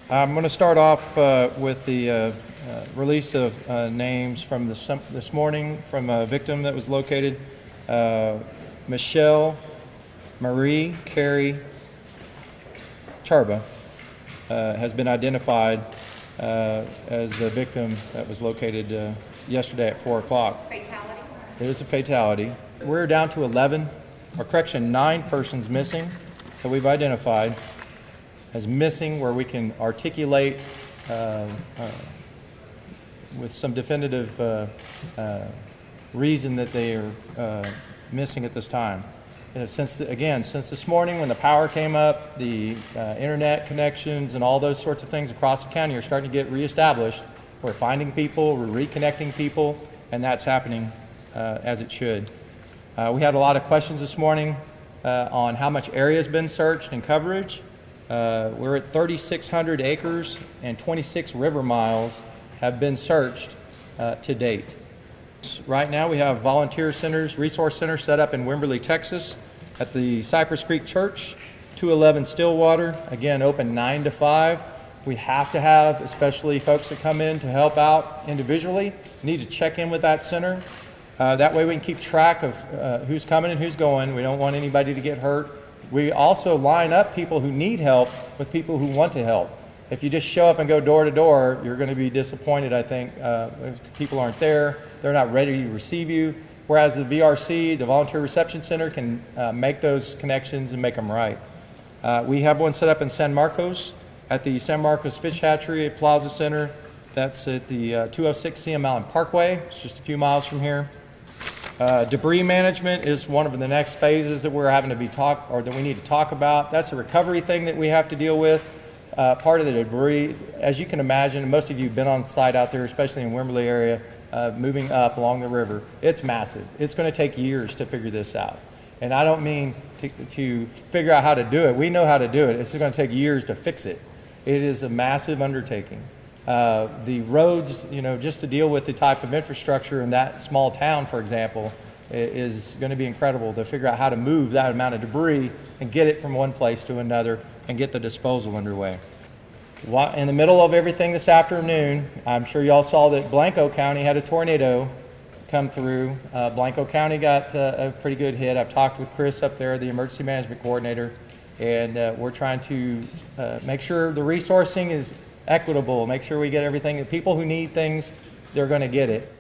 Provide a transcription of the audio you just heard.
I'm going to start off with the release of names from this morning from a victim that was located. Michelle Marie Carey-Charba has been identified as the victim that was located yesterday at 4 o'clock. Fatality? It is a fatality. We're down to 9 persons missing that we've identified as missing, where we can articulate with some definitive reason that they are missing at this time. And since this morning when the power came up, the internet connections and all those sorts of things across the county are starting to get reestablished. We're finding people, we're reconnecting people, and that's happening as it should. We had a lot of questions this morning on how much area has been searched and coverage. We're at 3,600 acres and 26 river miles have been searched to date. Right now we have volunteer centers, resource centers set up in Wimberley, Texas at the Cypress Creek Church, 211 Stillwater, again open 9 to 5. We have to have, especially folks that come in to help out individually, need to check in with that center. That way we can keep track of who's coming and who's going. We don't want anybody to get hurt. We also line up people who need help with people who want to help. If you just show up and go door to door, you're going to be disappointed, I think. If people aren't there, they're not ready to receive you. Whereas the VRC, the Volunteer Reception Center, can make those connections and make them right. We have one set up in San Marcos at the San Marcos Fish Hatchery Plaza Center. That's at the 206 CM Allen Parkway. It's just a few miles from here. Debris management is one of the next phases that we're having to that we need to talk about. That's a recovery thing that we have to deal with. Part of the debris, as you can imagine, most of you have been on site out there, especially in Wimberley area, moving up along the river. It's massive. It's going to take years to figure this out. And I don't mean to figure out how to do it. We know how to do it. It's going to take years to fix it. It is a massive undertaking. The roads, just to deal with the type of infrastructure in that small town, for example, is going to be incredible to figure out how to move that amount of debris and get it from one place to another and get the disposal underway. In the middle of everything this afternoon, I'm sure y'all saw that Blanco County had a tornado come through. Blanco County got a pretty good hit. I've talked with Chris up there, the emergency management coordinator, and we're trying to make sure the resourcing is equitable, make sure we get everything. The people who need things, they're going to get it.